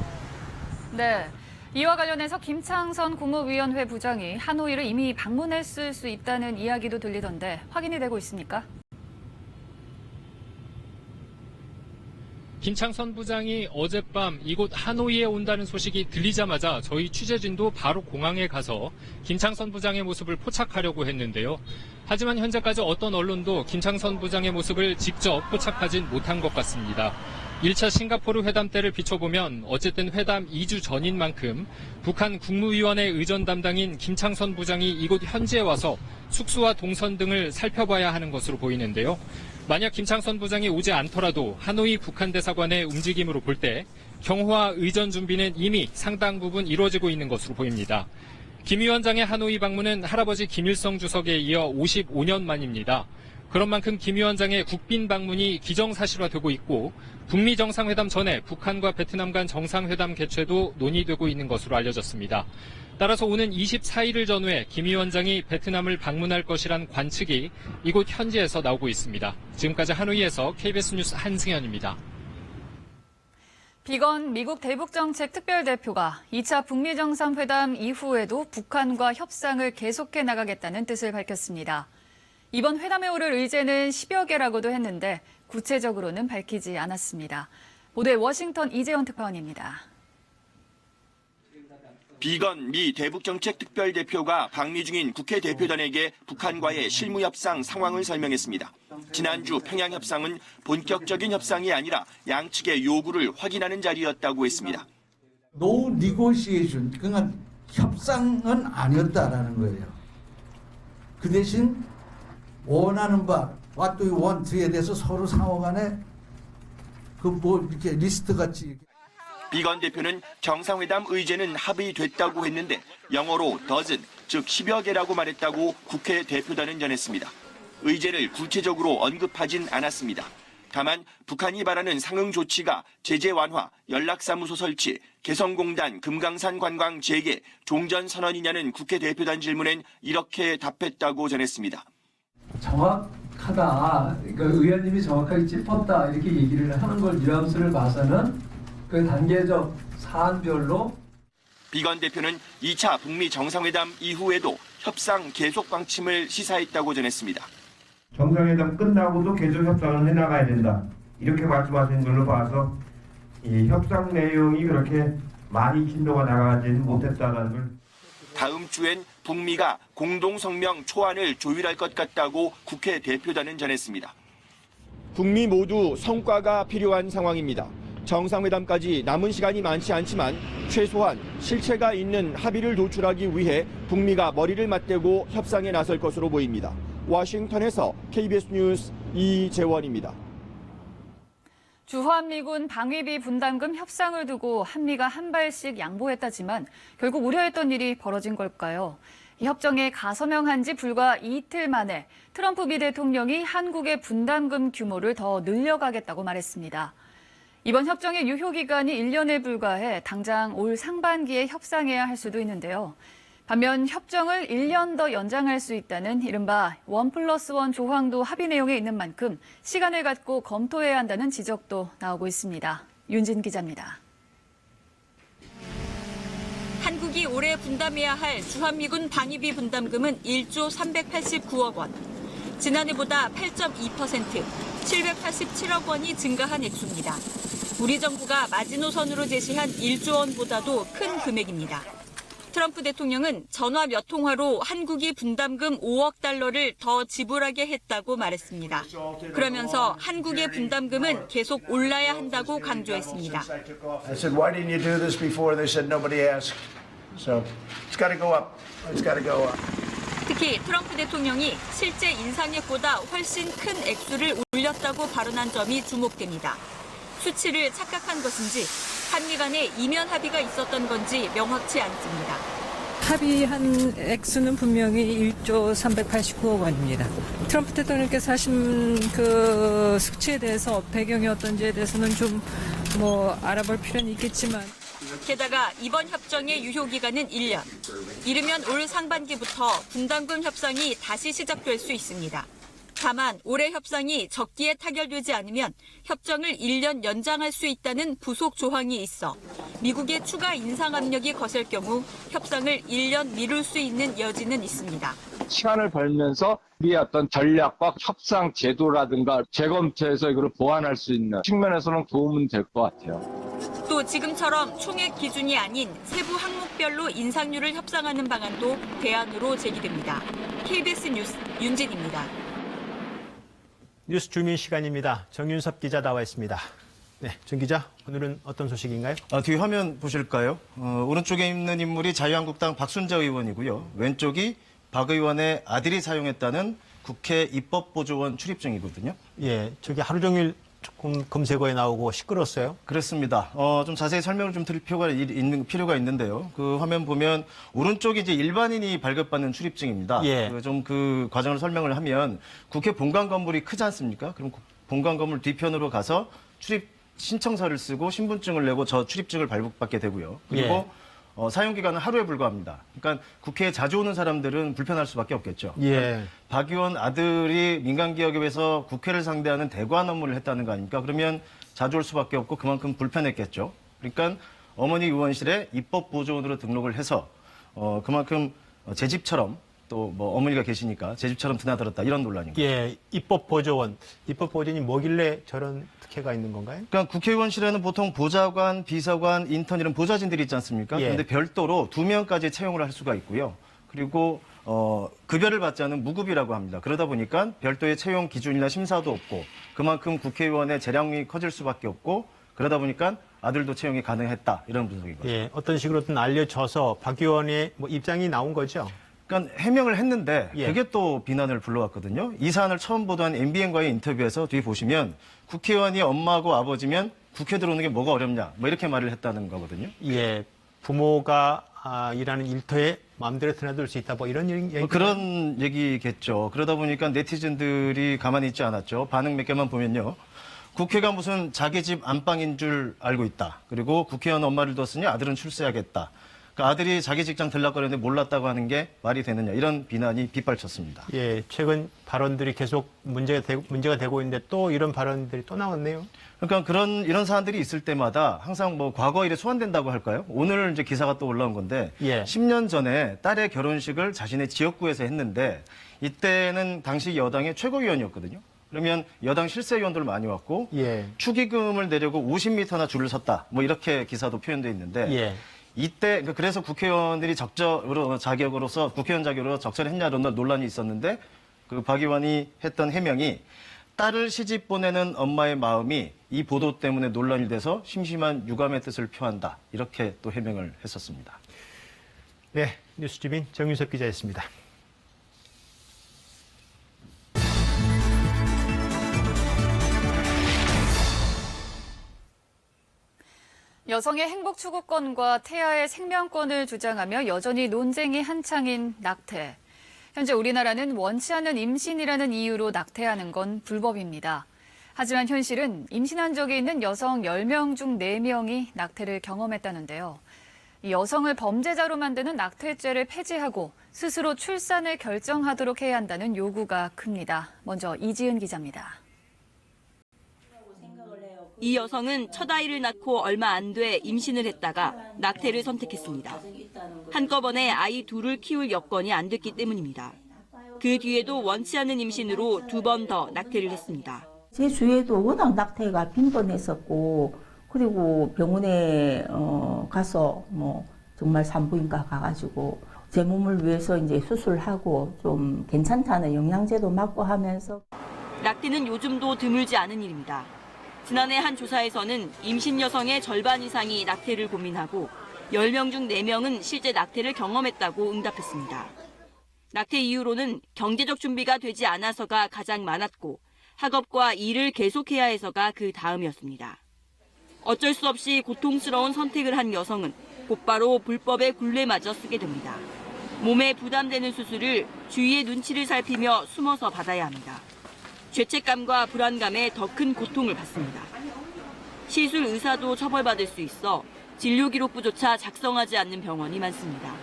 S5: 네, 이와 관련해서 김창선 국무위원회 부장이 하노이를 이미 방문했을 수 있다는 이야기도 들리던데 확인이 되고 있습니까?
S7: 김창선 부장이 어젯밤 이곳 하노이에 온다는 소식이 들리자마자 저희 취재진도 바로 공항에 가서 김창선 부장의 모습을 포착하려고 했는데요. 하지만 현재까지 어떤 언론도 김창선 부장의 모습을 직접 포착하진 못한 것 같습니다. 1차 싱가포르 회담 때를 비춰보면 어쨌든 회담 2주 전인 만큼 북한 국무위원회 의전 담당인 김창선 부장이 이곳 현지에 와서 숙소와 동선 등을 살펴봐야 하는 것으로 보이는데요. 만약 김창선 부장이 오지 않더라도 하노이 북한 대사관의 움직임으로 볼 때 경호와 의전 준비는 이미 상당 부분 이루어지고 있는 것으로 보입니다. 김 위원장의 하노이 방문은 할아버지 김일성 주석에 이어 55년 만입니다. 그런 만큼 김 위원장의 국빈 방문이 기정사실화되고 있고 북미 정상회담 전에 북한과 베트남 간 정상회담 개최도 논의되고 있는 것으로 알려졌습니다. 따라서 오는 24일을 전후해 김 위원장이 베트남을 방문할 것이란 관측이 이곳 현지에서 나오고 있습니다. 지금까지 하노이에서 KBS 뉴스 한승현입니다.
S5: 비건 미국 대북정책 특별대표가 2차 북미 정상회담 이후에도 북한과 협상을 계속해 나가겠다는 뜻을 밝혔습니다. 이번 회담에 오를 의제는 10여 개라고도 했는데 구체적으로는 밝히지 않았습니다. 보도에 워싱턴 이재원 특파원입니다.
S8: 비건 미 대북정책특별대표가 방미 중인 국회 대표단에게 북한과의 실무협상 상황을 설명했습니다. 지난주 평양협상은 본격적인 협상이 아니라 양측의 요구를 확인하는 자리였다고 했습니다.
S9: No negotiation, 그러니까 협상은 아니었다라는 거예요. 그 대신 원하는 바, what do you want에 대해서 서로 상호간에 이렇게 리스트 같이.
S8: 비건 대표는 정상회담 의제는 합의됐다고 했는데 영어로 dozen, 즉 10여 개라고 말했다고 국회 대표단은 전했습니다. 의제를 구체적으로 언급하진 않았습니다. 다만 북한이 바라는 상응 조치가 제재 완화, 연락사무소 설치, 개성공단, 금강산 관광 재개, 종전선언이냐는 국회 대표단 질문엔 이렇게 답했다고 전했습니다.
S12: 정확하다, 그러니까 의원님이 정확하게 짚었다 이렇게 얘기를 하는 걸 뉘앙스를 봐서는 그 단계적 사안별로.
S8: 비건 대표는 2차 북미 정상회담 이후에도 협상 계속 방침을 시사했다고 전했습니다.
S13: 정상회담 끝나고도 계속 협상을 해나가야 된다. 이렇게 말씀하신 걸로 봐서 이 협상 내용이 그렇게 많이 진도가 나가지는 못했다는 걸.
S8: 다음 주엔 북미가 공동성명 초안을 조율할 것 같다고 국회 대표단은 전했습니다. 북미 모두 성과가 필요한 상황입니다. 정상회담까지 남은 시간이 많지 않지만 최소한 실체가 있는 합의를 도출하기 위해 북미가 머리를 맞대고 협상에 나설 것으로 보입니다. 워싱턴에서 KBS 뉴스 이재원입니다.
S5: 주한미군 방위비 분담금 협상을 두고 한미가 한 발씩 양보했다지만 결국 우려했던 일이 벌어진 걸까요? 이 협정에 가서명한 지 불과 이틀 만에 트럼프 미 대통령이 한국의 분담금 규모를 더 늘려가겠다고 말했습니다. 이번 협정의 유효기간이 1년에 불과해 당장 올 상반기에 협상해야 할 수도 있는데요. 반면 협정을 1년 더 연장할 수 있다는 이른바 1+1 조항도 합의 내용에 있는 만큼 시간을 갖고 검토해야 한다는 지적도 나오고 있습니다. 윤진 기자입니다.
S11: 한국이 올해 분담해야 할 주한미군 방위비 분담금은 1조 389억 원. 지난해보다 8.2%, 787억 원이 증가한 액수입니다. 우리 정부가 마지노선으로 제시한 1조 원보다도 큰 금액입니다. 트럼프 대통령은 전화 몇 통화로 한국이 분담금 5억 달러를 더 지불하게 했다고 말했습니다. 그러면서 한국의 분담금은 계속 올라야 한다고 강조했습니다.
S14: I said, why didn't you do this before? They said nobody asked. So it's got to go up. It's got to go up.
S11: 특히 트럼프 대통령이 실제 인상액보다 훨씬 큰 액수를 올렸다고 발언한 점이 주목됩니다. 수치를 착각한 것인지 한미 간에 이면 합의가 있었던 건지 명확치 않습니다.
S26: 합의한 액수는 분명히 1조 389억 원입니다. 트럼프 대통령께서 하신 그 수치에 대해서 배경이 어떤지에 대해서는 좀 알아볼 필요는 있겠지만.
S11: 게다가 이번 협정의 유효기간은 1년. 이르면 올 상반기부터 분담금 협상이 다시 시작될 수 있습니다. 다만 올해 협상이 적기에 타결되지 않으면 협정을 1년 연장할 수 있다는 부속 조항이 있어 미국의 추가 인상 압력이 거셀 경우 협상을 1년 미룰 수 있는 여지는 있습니다.
S15: 시간을 벌면서 우리의 어떤 전략과 협상 제도라든가 재검토해서 이걸 보완할 수 있는 측면에서는 도움은 될 것 같아요.
S11: 또 지금처럼 총액 기준이 아닌 세부 항목별로 인상률을 협상하는 방안도 대안으로 제기됩니다. KBS 뉴스 윤진입니다.
S3: 뉴스 주민 시간입니다. 정윤섭 기자 나와 있습니다. 네, 정 기자, 오늘은 어떤 소식인가요?
S16: 뒤 화면 보실까요? 오른쪽에 있는 인물이 자유한국당 박순자 의원이고요. 왼쪽이 박 의원의 아들이 사용했다는 국회 입법보조원 출입증이거든요.
S3: 예, 저기 하루 종일 조금 검색어에 나오고 시끄러웠어요.
S16: 그렇습니다. 좀 자세히 설명을 좀 드릴 필요가 있는데요. 그 화면 보면 오른쪽이 이제 일반인이 발급받는 출입증입니다.
S3: 예.
S16: 좀 그 과정을 설명을 하면 국회 본관 건물이 크지 않습니까? 그럼 본관 건물 뒤편으로 가서 출입 신청서를 쓰고 신분증을 내고 저 출입증을 발급받게 되고요. 그리고 사용 기간은 하루에 불과합니다. 그러니까 국회에 자주 오는 사람들은 불편할 수밖에 없겠죠.
S3: 예.
S16: 박 의원 아들이 민간기업에서 국회를 상대하는 대관 업무를 했다는 거 아닙니까? 그러면 자주 올 수밖에 없고 그만큼 불편했겠죠. 그러니까 어머니 의원실에 입법보조원으로 등록을 해서 그만큼 제 집처럼 또 뭐 어머니가 계시니까 제 집처럼 드나들었다 이런 논란인 거죠.
S3: 예, 입법보조원. 입법보조원이 뭐길래 저런 특혜가 있는 건가요?
S16: 그러니까 국회의원실에는 보통 보좌관, 비서관, 인턴 이런 보좌진들이 있지 않습니까?
S3: 예.
S16: 그런데 별도로 2명까지 채용을 할 수가 있고요. 그리고 급여를 받지 않은 무급이라고 합니다. 그러다 보니까 별도의 채용 기준이나 심사도 없고 그만큼 국회의원의 재량이 커질 수밖에 없고 그러다 보니까 아들도 채용이 가능했다 이런 분석인 거죠.
S3: 예, 어떤 식으로든 알려져서 박 의원의 뭐 입장이 나온 거죠.
S16: 그러니까 해명을 했는데
S3: 예.
S16: 그게 또 비난을 불러왔거든요. 이 사안을 처음 보도한 MBN과의 인터뷰에서 뒤에 보시면 국회의원이 엄마하고 아버지면 국회 들어오는 게 뭐가 어렵냐 뭐 이렇게 말을 했다는 거거든요.
S3: 예, 부모가 일하는 일터에 마음대로 드나들 수 있다 뭐 이런 얘기.
S16: 그런 얘기겠죠. 그러다 보니까 네티즌들이 가만히 있지 않았죠. 반응 몇 개만 보면요. 국회가 무슨 자기 집 안방인 줄 알고 있다. 그리고 국회의원 엄마를 뒀으니 아들은 출세하겠다. 그러니까 아들이 자기 직장 들락거리는데 몰랐다고 하는 게 말이 되느냐 이런 비난이 빗발쳤습니다.
S3: 예, 최근 발언들이 계속 문제가 되고 있는데 또 이런 발언들이 또 나왔네요.
S16: 그러니까 이런 사안들이 있을 때마다 항상 뭐 과거 일에 소환된다고 할까요? 오늘 이제 기사가 또 올라온 건데
S3: 예.
S16: 10년 전에 딸의 결혼식을 자신의 지역구에서 했는데 이때는 당시 여당의 최고위원이었거든요. 그러면 여당 실세의원들 많이 왔고
S3: 예.
S16: 축의금을 내려고 50m나 줄을 섰다. 뭐 이렇게 기사도 표현돼 있는데
S3: 예.
S16: 이때 그래서 국회의원들이 국회의원 자격으로 적절했냐는 논란이 있었는데 그 박 의원이 했던 해명이 딸을 시집 보내는 엄마의 마음이 이 보도 때문에 논란이 돼서 심심한 유감의 뜻을 표한다. 이렇게 또 해명을 했었습니다.
S3: 네, 뉴스주민 정윤석 기자였습니다.
S5: 여성의 행복 추구권과 태아의 생명권을 주장하며 여전히 논쟁이 한창인 낙태. 현재 우리나라는 원치 않는 임신이라는 이유로 낙태하는 건 불법입니다. 하지만 현실은 임신한 적이 있는 여성 10명 중 4명이 낙태를 경험했다는데요. 이 여성을 범죄자로 만드는 낙태죄를 폐지하고 스스로 출산을 결정하도록 해야 한다는 요구가 큽니다. 먼저 이지은 기자입니다.
S17: 이 여성은 첫 아이를 낳고 얼마 안 돼 임신을 했다가 낙태를 선택했습니다. 한꺼번에 아이 둘을 키울 여건이 안 됐기 때문입니다. 그 뒤에도 원치 않는 임신으로 2번 더 낙태를 했습니다.
S20: 제 주위에도 워낙 낙태가 빈번했었고 그리고 병원에 가서 뭐 정말 산부인과 가가지고 제 몸을 위해서 이제 수술하고 좀 괜찮다는 영양제도 맞고 하면서
S17: 낙태는 요즘도 드물지 않은 일입니다. 지난해 한 조사에서는 임신 여성의 절반 이상이 낙태를 고민하고 10명 중 4명은 실제 낙태를 경험했다고 응답했습니다. 낙태 이유로는 경제적 준비가 되지 않아서가 가장 많았고 학업과 일을 계속해야 해서가 그 다음이었습니다. 어쩔 수 없이 고통스러운 선택을 한 여성은 곧바로 불법의 굴레마저 쓰게 됩니다. 몸에 부담되는 수술을 주위의 눈치를 살피며 숨어서 받아야 합니다. 죄책감과 불안감에 더 큰 고통을 받습니다. 시술 의사도 처벌받을 수 있어 진료기록부조차 작성하지 않는 병원이 많습니다.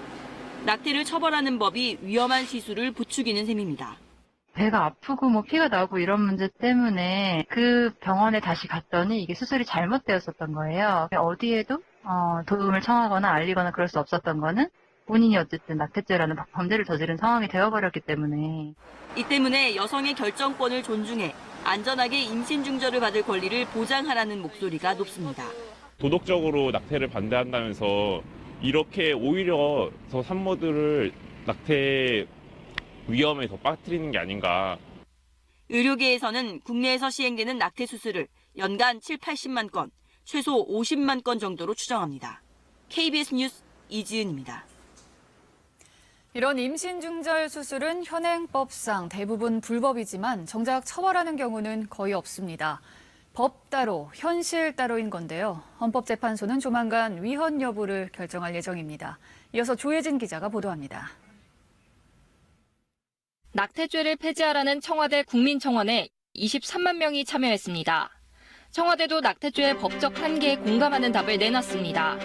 S17: 낙태를 처벌하는 법이 위험한 시술을 부추기는 셈입니다.
S22: 배가 아프고 뭐 피가 나고 이런 문제 때문에 그 병원에 다시 갔더니 이게 수술이 잘못되었었던 거예요. 어디에도 도움을 청하거나 알리거나 그럴 수 없었던 거는 본인이 어쨌든 낙태죄라는 범죄를 저지른 상황이 되어버렸기 때문에.
S17: 이 때문에 여성의 결정권을 존중해 안전하게 임신 중절을 받을 권리를 보장하라는 목소리가 높습니다.
S1: 도덕적으로 낙태를 반대한다면서 이렇게 오히려 더 산모들을 낙태 위험에 더 빠뜨리는 게 아닌가.
S17: 의료계에서는 국내에서 시행되는 낙태 수술을 연간 80만 건, 최소 50만 건 정도로 추정합니다. KBS 뉴스 이지은입니다.
S5: 이런 임신 중절 수술은 현행법상 대부분 불법이지만 정작 처벌하는 경우는 거의 없습니다. 법 따로, 현실 따로인 건데요. 헌법재판소는 조만간 위헌 여부를 결정할 예정입니다. 이어서 조혜진 기자가 보도합니다.
S19: 낙태죄를 폐지하라는 청와대 국민청원에 23만 명이 참여했습니다. 청와대도 낙태죄의 법적 한계에 공감하는 답을 내놨습니다.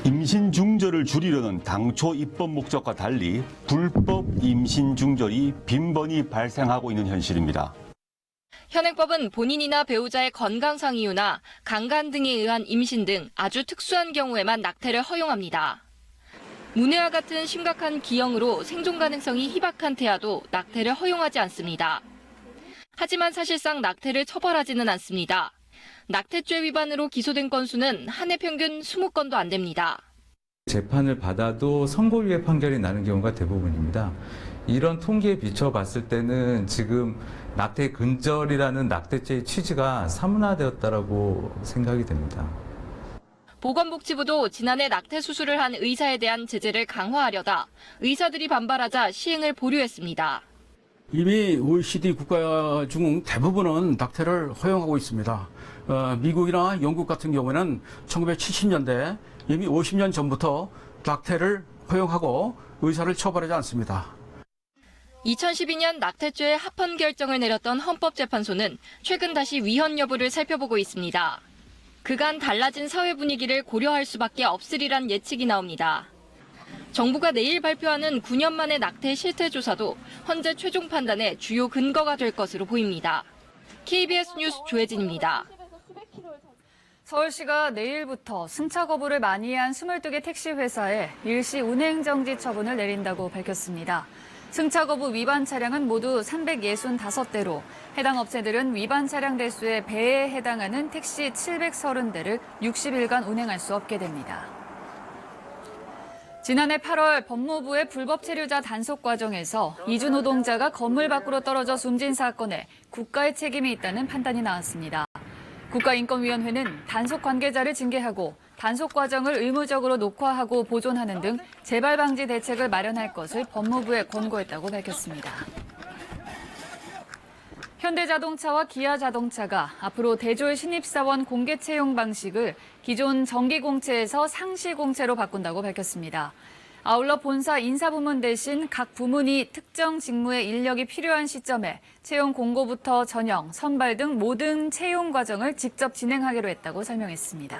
S21: 임신 중절을 줄이려는 당초 입법 목적과 달리 불법 임신 중절이 빈번히 발생하고 있는 현실입니다.
S19: 현행법은 본인이나 배우자의 건강상 이유나 강간 등에 의한 임신 등 아주 특수한 경우에만 낙태를 허용합니다. 문해와 같은 심각한 기형으로 생존 가능성이 희박한 태아도 낙태를 허용하지 않습니다. 하지만 사실상 낙태를 처벌하지는 않습니다. 낙태죄 위반으로 기소된 건수는 한 해 평균 20건도 안 됩니다.
S23: 재판을 받아도 선고유예 판결이 나는 경우가 대부분입니다. 이런 통계에 비춰봤을 때는 지금 낙태 근절이라는 낙태죄의 취지가 사문화되었다라고 생각이 됩니다.
S19: 보건복지부도 지난해 낙태 수술을 한 의사에 대한 제재를 강화하려다 의사들이 반발하자 시행을 보류했습니다.
S24: 이미 OECD 국가 중 대부분은 낙태를 허용하고 있습니다. 미국이나 영국 같은 경우에는 1970년대 이미 50년 전부터 낙태를 허용하고 의사를 처벌하지 않습니다.
S19: 2012년 낙태죄의 합헌 결정을 내렸던 헌법재판소는 최근 다시 위헌 여부를 살펴보고 있습니다. 그간 달라진 사회 분위기를 고려할 수밖에 없으리란 예측이 나옵니다. 정부가 내일 발표하는 9년 만의 낙태 실태 조사도 헌재 최종 판단의 주요 근거가 될 것으로 보입니다. KBS 뉴스 조혜진입니다.
S5: 서울시가 내일부터 승차 거부를 만이한 22개 택시 회사에 일시 운행 정지 처분을 내린다고 밝혔습니다. 승차 거부 위반 차량은 모두 365대로 해당 업체들은 위반 차량 대수의 배에 해당하는 택시 730대를 60일간 운행할 수 없게 됩니다. 지난해 8월 법무부의 불법 체류자 단속 과정에서 이주 노동자가 건물 밖으로 떨어져 숨진 사건에 국가의 책임이 있다는 판단이 나왔습니다. 국가인권위원회는 단속 관계자를 징계하고 단속 과정을 의무적으로 녹화하고 보존하는 등 재발 방지 대책을 마련할 것을 법무부에 권고했다고 밝혔습니다. 현대자동차와 기아자동차가 앞으로 대졸 신입사원 공개 채용 방식을 기존 정기공채에서 상시공채로 바꾼다고 밝혔습니다. 아울러 본사 인사부문 대신 각 부문이 특정 직무에 인력이 필요한 시점에 채용 공고부터 전형, 선발 등 모든 채용 과정을 직접 진행하기로 했다고 설명했습니다.